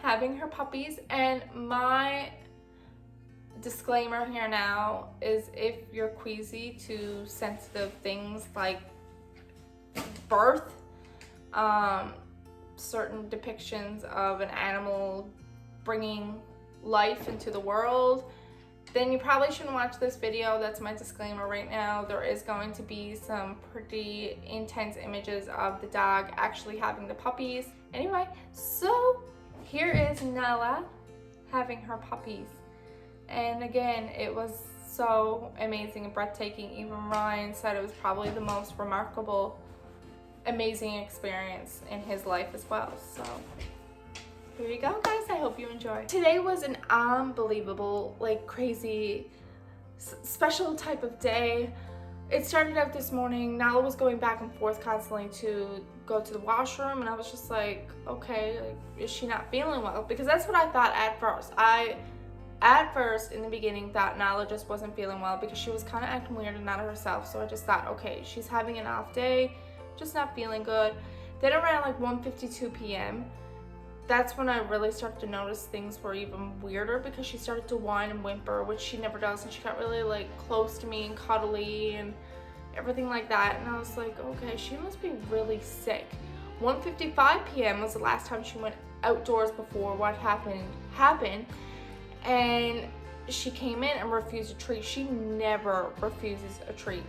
having her puppies, and my disclaimer here now is if you're queasy to sensitive things like birth, certain depictions of an animal bringing life into the world, then you probably shouldn't watch this video. That's my disclaimer right now. There is going to be some pretty intense images of the dog actually having the puppies. Anyway, so here is Nala having her puppies. And again, it was so amazing and breathtaking. Even Ryan said it was probably the most remarkable, amazing experience in his life as well. So here you go, guys. I hope you enjoy. Today was an unbelievable, like crazy, special type of day. It started out this morning. Nala was going back and forth constantly to go to the washroom, and I was just like, okay, like, is she not feeling well? Because that's what I thought at first. At first, in the beginning, thought Nala just wasn't feeling well because she was kind of acting weird and not herself. So I just thought, okay, she's having an off day, just not feeling good. Then around like 1:52 p.m., that's when I really started to notice things were even weirder because she started to whine and whimper, which she never does, and she got really like close to me and cuddly and everything like that. And I was like, okay, she must be really sick. 1:55 p.m. was the last time she went outdoors before what happened. And she came in and refused a treat. She never refuses a treat.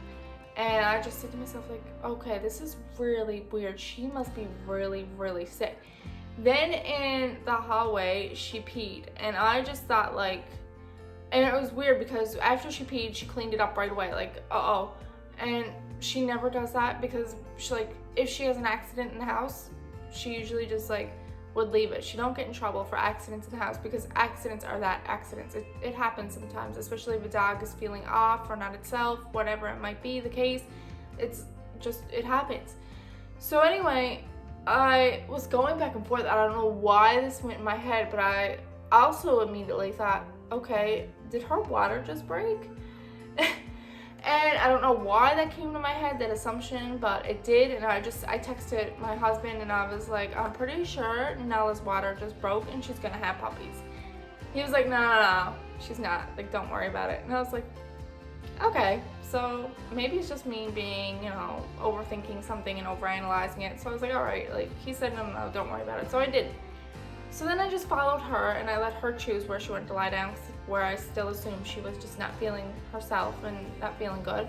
And I just said to myself, like, okay, this is really weird. She must be really, really sick. Then in the hallway, she peed. And I just thought, like, and it was weird because after she peed, she cleaned it up right away. Like, uh-oh. And she never does that because she, like, if she has an accident in the house, she usually just, like, would leave it. She don't get in trouble for accidents in the house because accidents are that accidents. It happens sometimes, especially if a dog is feeling off or not itself, whatever it might be the case. It's just, it happens. So anyway, I was going back and forth. I don't know why this went in my head, but I also immediately thought, okay, did her water just break? And I don't know why that came to my head, that assumption, but it did. And I texted my husband and I was like, I'm pretty sure Nala's water just broke and she's gonna have puppies. He was like, no, she's not. Like, don't worry about it. And I was like, okay, so maybe it's just me being, you know, overthinking something and overanalyzing it. So I was like, all right, like he said, no, don't worry about it. So I did. So then I just followed her and I let her choose where she went to lie down, where I still assumed she was just not feeling herself and not feeling good.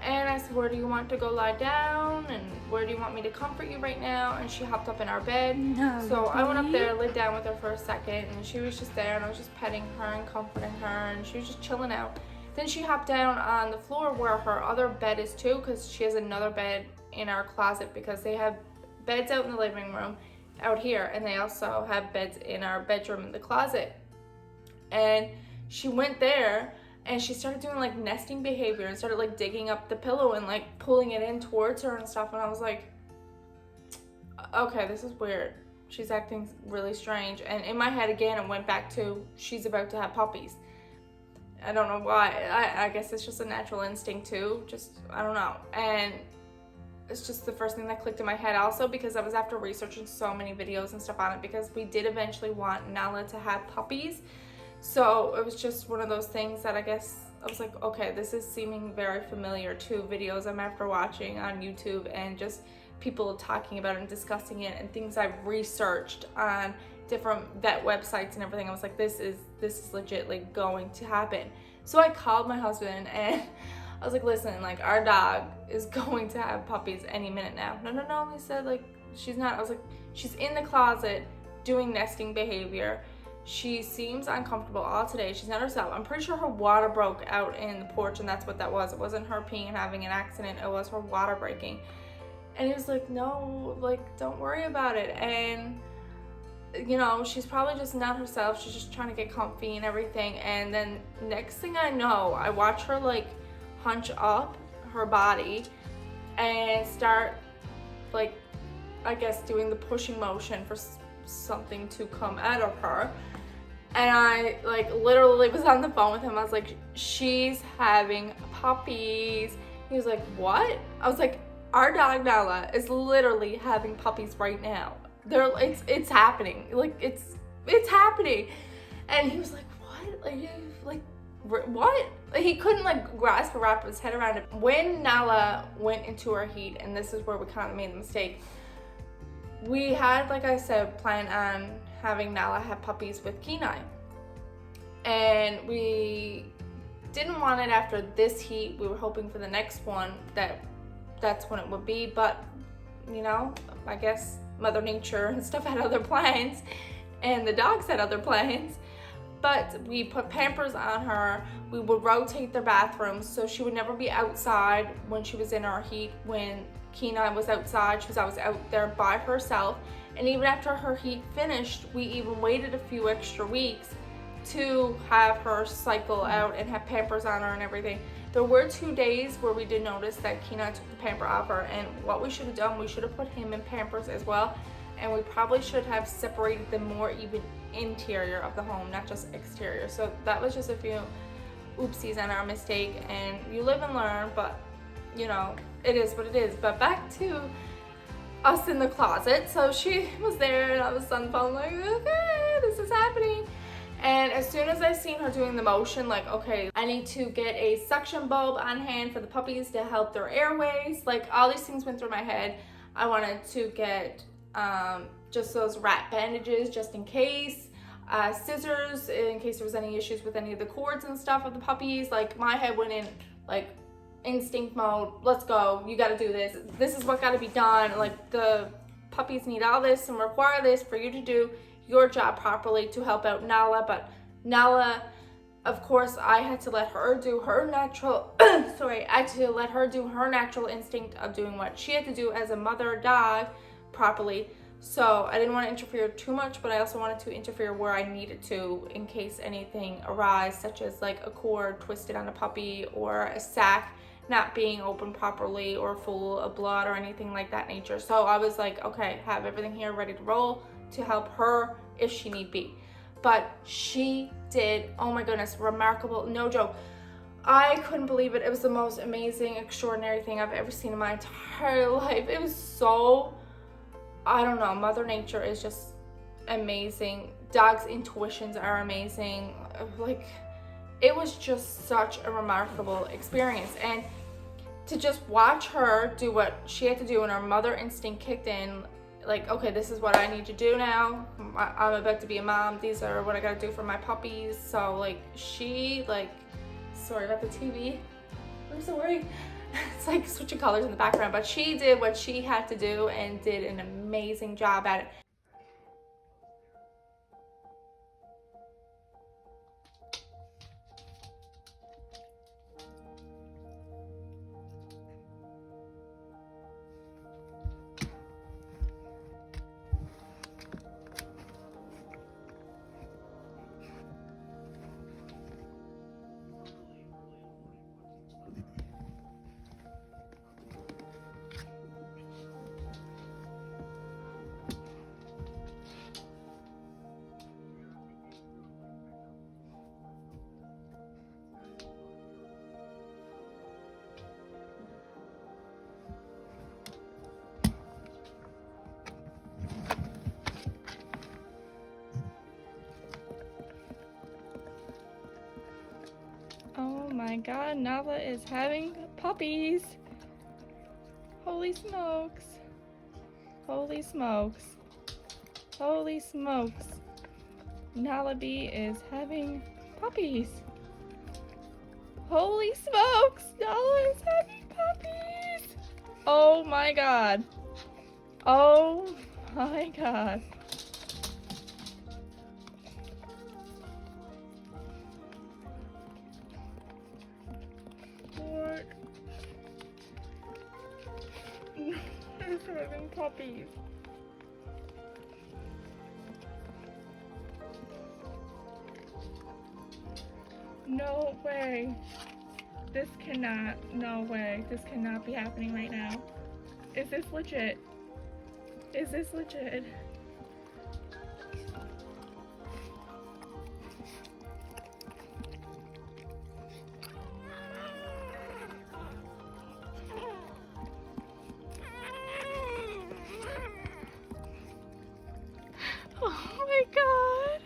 And I said, where do you want to go lie down? And where do you want me to comfort you right now? And she hopped up in our bed. No, so I went up there, laid down with her for a second, and she was just there and I was just petting her and comforting her and she was just chilling out. Then she hopped down on the floor where her other bed is too, because she has another bed in our closet because they have beds out in the living room out here, and they also have beds in our bedroom in the closet. And she went there and she started doing like nesting behavior and started like digging up the pillow and like pulling it in towards her and stuff. And I was like, okay, this is weird. She's acting really strange. And in my head again, it went back to she's about to have puppies. I don't know why. I guess it's just a natural instinct too. Just, I don't know. And it's just the first thing that clicked in my head, also because I was after researching so many videos and stuff on it, because we did eventually want Nala to have puppies. So it was just one of those things that I guess I was like, okay, this is seeming very familiar to videos I'm after watching on YouTube and just people talking about it and discussing it and things I've researched on different vet websites and everything. I was like, this is legit like going to happen. So I called my husband and I was like, listen, like our dog is going to have puppies any minute now. No, he said, like, she's not. I was like, she's in the closet doing nesting behavior. She seems uncomfortable all today. She's not herself. I'm pretty sure her water broke out in the porch and that's what that was. It wasn't her peeing and having an accident. It was her water breaking. And he was like, no, like, don't worry about it. And, you know, she's probably just not herself. She's just trying to get comfy and everything. And then next thing I know, I watch her, like, hunch up her body and start, like, I guess doing the pushing motion for something to come out of her. And I, like, literally was on the phone with him. I was like, she's having puppies. He was like, what? I was like, our dog Nala is literally having puppies right now. It's happening. Like, it's it's happening. And he was like, what? What? He couldn't like grasp or wrap his head around it. When Nala went into her heat, and this is where we kind of made the mistake, we had, like I said, planned on having Nala have puppies with Kenai. And we didn't want it after this heat. We were hoping for the next one that's when it would be, but you know, I guess Mother Nature and stuff had other plans, and the dogs had other plans. But we put Pampers on her. We would rotate their bathrooms, so she would never be outside when she was in her heat. When Kenai was outside, she was always out there by herself. And even after her heat finished, we even waited a few extra weeks to have her cycle out and have Pampers on her and everything. There were 2 days where we did notice that Kenai took the pamper off her, and what we should have done, we should have put him in Pampers as well, and we probably should have separated them more even interior of the home, not just exterior. So that was just a few oopsies on our mistake, and you live and learn, but you know, it is what it is. But back to us in the closet. So she was there, and I was on the phone like, okay, this is happening. And as soon as I seen her doing the motion, like, okay, I need to get a suction bulb on hand for the puppies to help their airways. Like, all these things went through my head. I wanted to get just those wrap bandages just in case, scissors in case there was any issues with any of the cords and stuff of the puppies. Like, my head went in like instinct mode. Let's go, you got to do this. This is what got to be done. Like, the puppies need all this and require this for you to do your job properly to help out Nala. But Nala, of course, I had to let her do her natural I had to let her do her natural instinct of doing what she had to do as a mother dog properly. So I didn't want to interfere too much, but I also wanted to interfere where I needed to in case anything arose, such as like a cord twisted on a puppy or a sack not being open properly or full of blood or anything like that nature. So I was like, okay, have everything here ready to roll to help her if she need be. But she did, oh my goodness, remarkable, no joke. I couldn't believe it. It was the most amazing, extraordinary thing I've ever seen in my entire life. It was so, I don't know, Mother Nature is just amazing. Dogs' intuitions are amazing. Like, it was just such a remarkable experience. And to just watch her do what she had to do and her mother instinct kicked in, like, okay, this is what I need to do now. I'm about to be a mom. These are what I gotta do for my puppies. So, like, she, like, sorry about the TV. I'm so worried. It's like switching colors in the background. But she did what she had to do and did an amazing job at it. Oh my God, Nala is having puppies. Holy smokes. Holy smokes. Holy smokes. Nala B is having puppies. Holy smokes, Nala is having puppies. Oh my God. Oh my God. What? He's having puppies. No way. This cannot, no way. This cannot be happening right now. Is this legit? Is this legit? Oh my God.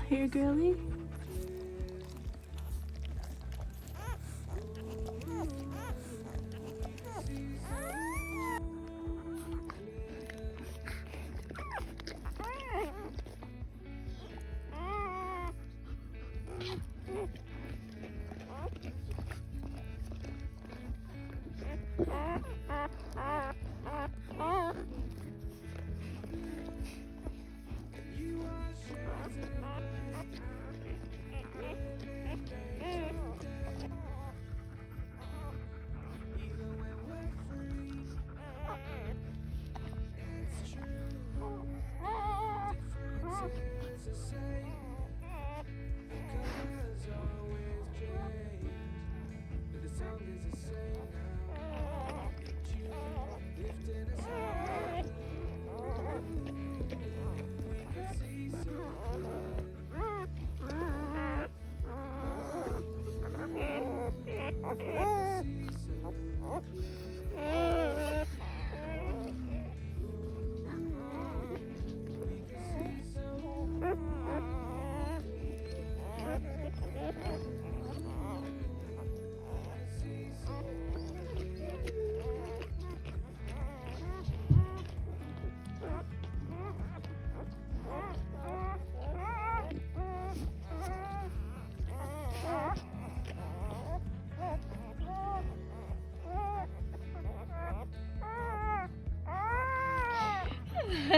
Here, girly.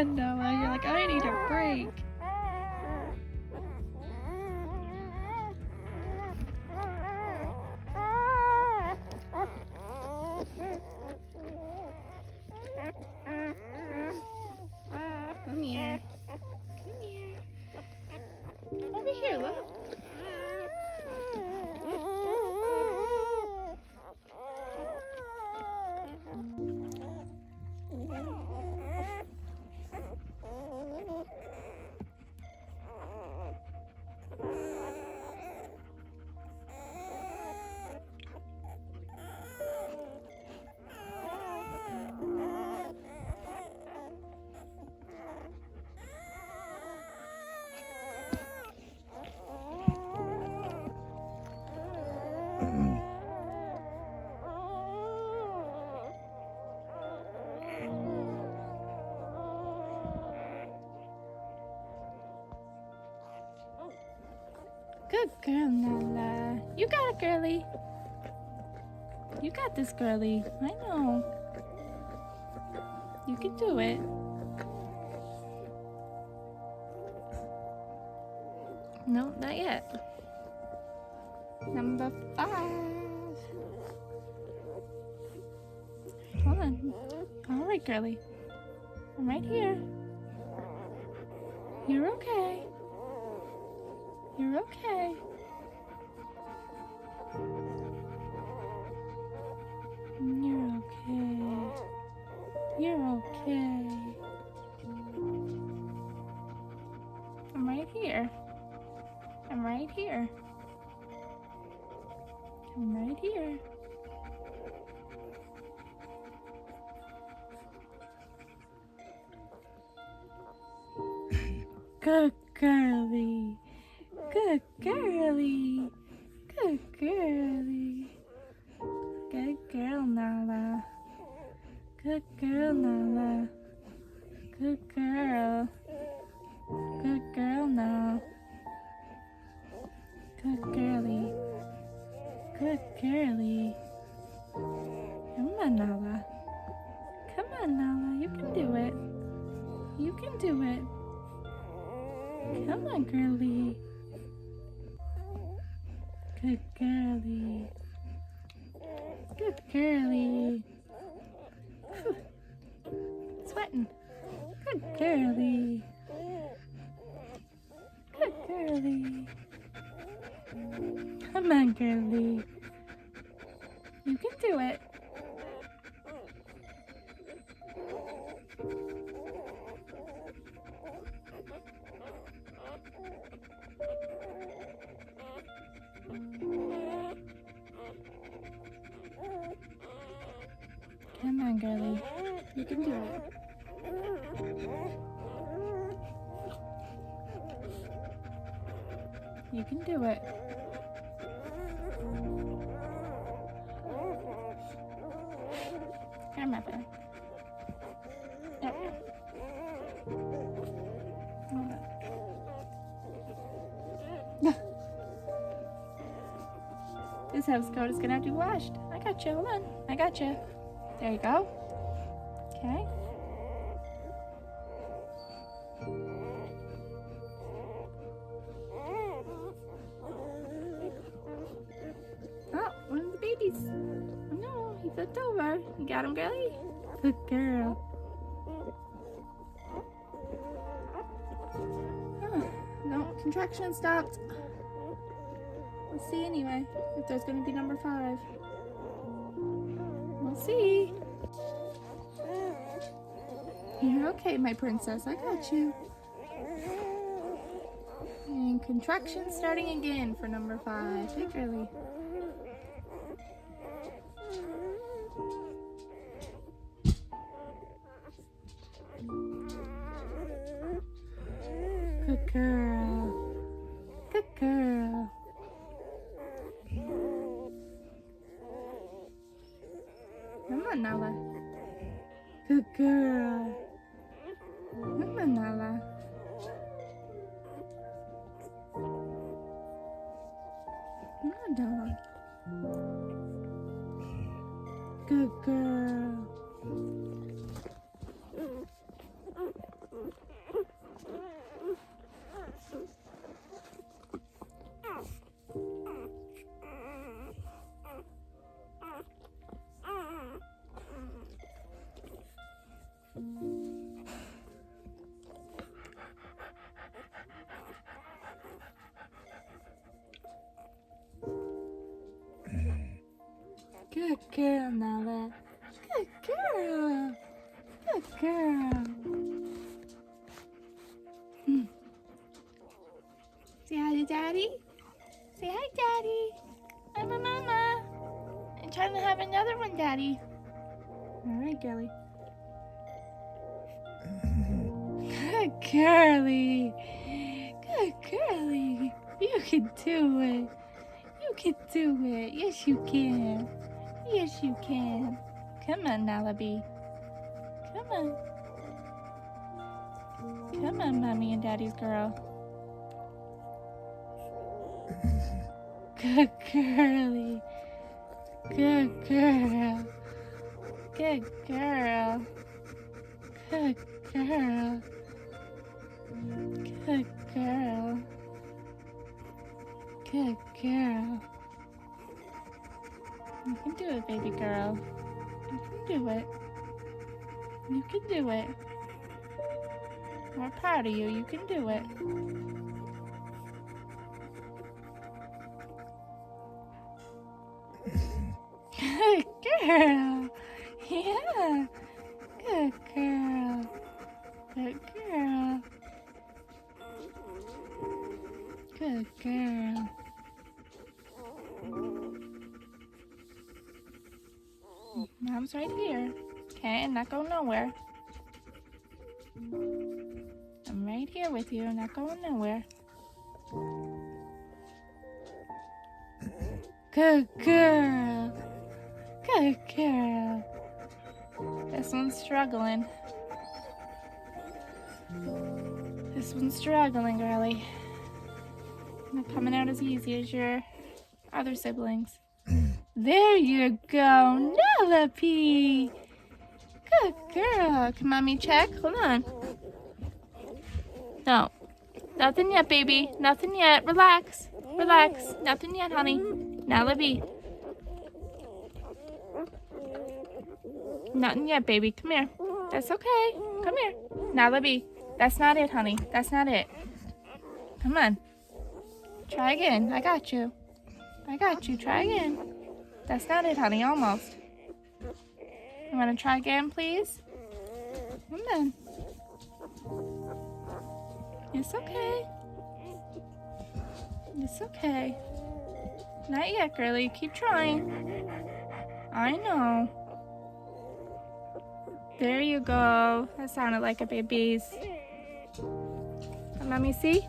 Noah, you're like, I need a break. Come here. Come here. Over here, look. Good girl, Nala. You got it, girly. You got this, girly. I know. You can do it. No, not yet. Number 5. Hold on. All right, girly. I'm right here. You're okay. You're okay. You're okay. You're okay. I'm right here. I'm right here. I'm right here. Good girly. Good girly. Good girly. Good girl, Nala. Good girl, Nala. Good girl. Good girl, Nala. Good girly. Good girly. Come on, Nala. Come on, Nala. You can do it. You can do it. Come on, girly. Good girly. Good girly. Whew. Sweating. Good girly. Good girly. Come on, girly. You can do it. Come on, girly. You can do it. You can do it. Come on, baby. There we go. Hold on. This house coat is gonna have to be washed. I got you. Hold on. I got you. There you go. Okay. Oh, one of the babies. Oh no, he flipped over. You got him, girlie? Good girl. Oh, no, contraction stopped. We'll see anyway if there's going to be number 5. We'll see. You're okay, my princess. I got you. And contraction starting again for number 5. Hey, girlie. Good girl. Good girl. Come on, Nala. Good girl. Come on, Nala. Come on, Nala. Good girl. Good girl, Nala. Good girl. Good girl. Say hi to Daddy. Say hi, Daddy. I'm a mama. I'm trying to have another one, Daddy. All right, girlie. Good girlie. Good girlie. You can do it. You can do it. Yes, you can. Yes, you can. Come on, Nalabi. Come on. Come on, Mommy and Daddy's girl. Good girlie. Good girl. Good girl. Good girl. Good girl. Good girl. You can do it, baby girl. You can do it. You can do it. We're proud of you. You can do it. Good girl. Yeah. Good girl. Good girl. Good girl. Mom's right here. Okay, not going nowhere. I'm right here with you, not going nowhere. Good girl. Good girl. This one's struggling. This one's struggling, girlie. Not coming out as easy as your other siblings. There you go, Penelope. Good girl. Can Mommy check? Hold on. No. Nothing yet, baby. Nothing yet. Relax. Relax. Nothing yet, honey. Penelope. Nothing yet, baby. Come here. That's okay. Come here. Penelope. That's not it, honey. That's not it. Come on. Try again. I got you. I got you. Try again. That's not it, honey. Almost. You want to try again, please? Come on. It's okay. It's okay. Not yet, girlie. Keep trying. I know. There you go. That sounded like a baby's. Let me see.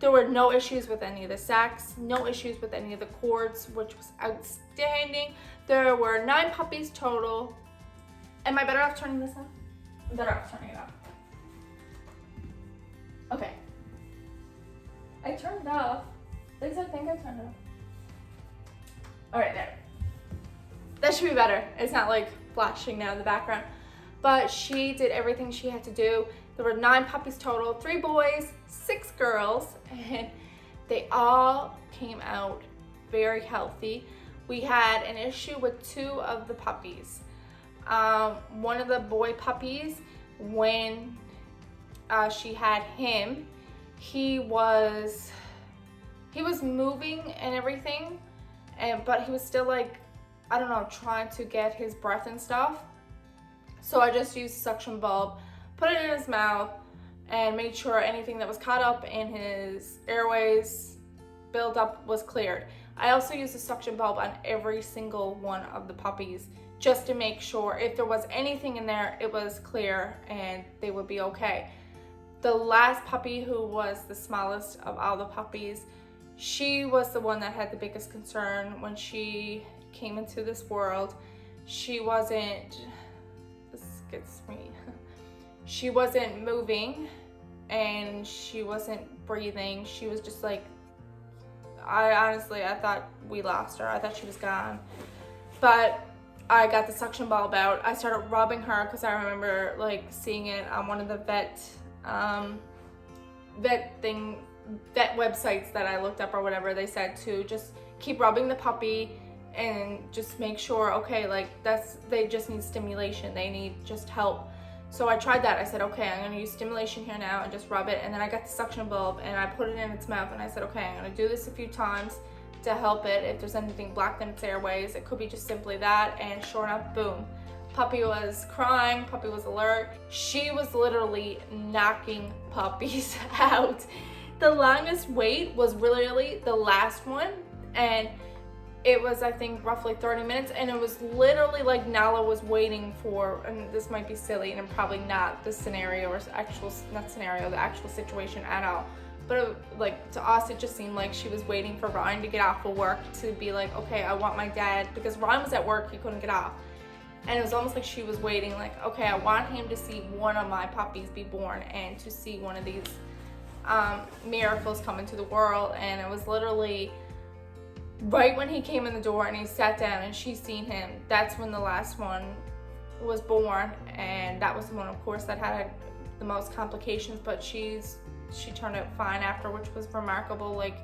There were no issues with any of the sacks, no issues with any of the cords, which was outstanding. There were 9 puppies total. Am I better off turning this on? I'm better off turning it off. Okay. I turned it off. At least I think I turned it off. All right, there. That should be better. It's not like flashing now in the background. But she did everything she had to do. There were 9 puppies total, 3 boys, 6 girls, and they all came out very healthy. We had an issue with 2 of the puppies. One of the boy puppies, when she had him, he was moving and everything, but he was still like, I don't know, trying to get his breath and stuff. So I just used a suction bulb, put it in his mouth, and made sure anything that was caught up in his airways buildup was cleared. I also used a suction bulb on every single one of the puppies just to make sure if there was anything in there, it was clear and they would be okay. The last puppy, who was the smallest of all the puppies, she was the one that had the biggest concern when she came into this world. She wasn't moving and she wasn't breathing. She was just like, I thought we lost her. I thought she was gone. But I got the suction bulb out. I started rubbing her because I remember like seeing it on one of the vet websites that I looked up or whatever. They said to just keep rubbing the puppy and just make sure, okay, like they just need stimulation. They need just help. So I tried that. I said, okay, I'm gonna use stimulation here now and just rub it. And then I got the suction bulb and I put it in its mouth and I said, okay, I'm gonna do this a few times to help it. If there's anything blocked in its airways, it could be just simply that. And sure enough, boom. Puppy was crying, puppy was alert. She was literally knocking puppies out. The longest wait was literally the last one, and it was, I think, roughly 30 minutes, and it was literally like Nala was waiting for, and this might be silly and probably not the scenario or the actual situation at all, but like to us it just seemed like she was waiting for Ryan to get off of work to be like, okay, I want my dad, because Ryan was at work, he couldn't get off. And it was almost like she was waiting, like, okay, I want him to see one of my puppies be born and to see one of these miracles come into the world. And it was literally right when he came in the door and he sat down and she seen him, that's when the last one was born. And that was the one, of course, that had the most complications, but she turned out fine after, which was remarkable. Like,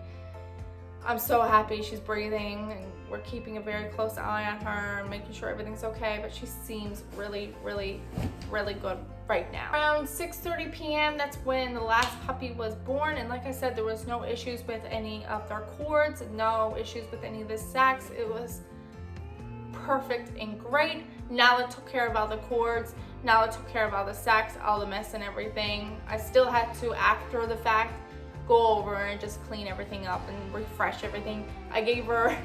I'm so happy she's breathing, and we're keeping a very close eye on her and making sure everything's okay, but she seems really, really, really good right now. Around 6:30 p.m., that's when the last puppy was born, and like I said, there was no issues with any of their cords, no issues with any of the sacks. It was perfect and great. Nala took care of all the cords, Nala took care of all the sacks, all the mess and everything. I still had to, after the fact, go over and just clean everything up and refresh everything. I gave her,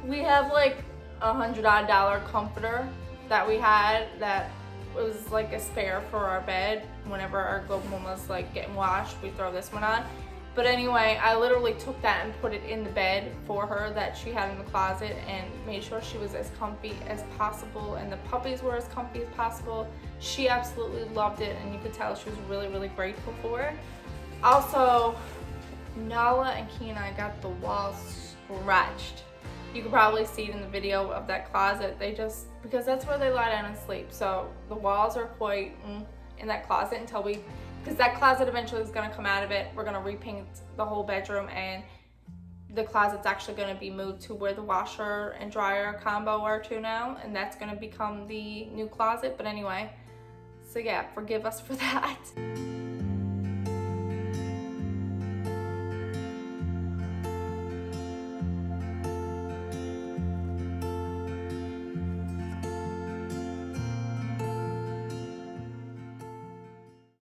we have like $100 comforter that we had that was like a spare for our bed. Whenever our good one was like getting washed, we throw this one on. But anyway, I literally took that and put it in the bed for her that she had in the closet and made sure she was as comfy as possible and the puppies were as comfy as possible. She absolutely loved it, and you could tell she was really, really grateful for it. Also, Nala and Kina got the walls scratched. You can probably see it in the video of that closet. Because that's where they lie down and sleep. So the walls are quite in that closet until because that closet eventually is going to come out of it. We're going to repaint the whole bedroom, and the closet's actually going to be moved to where the washer and dryer combo are to now, and that's going to become the new closet. But anyway, so yeah, forgive us for that.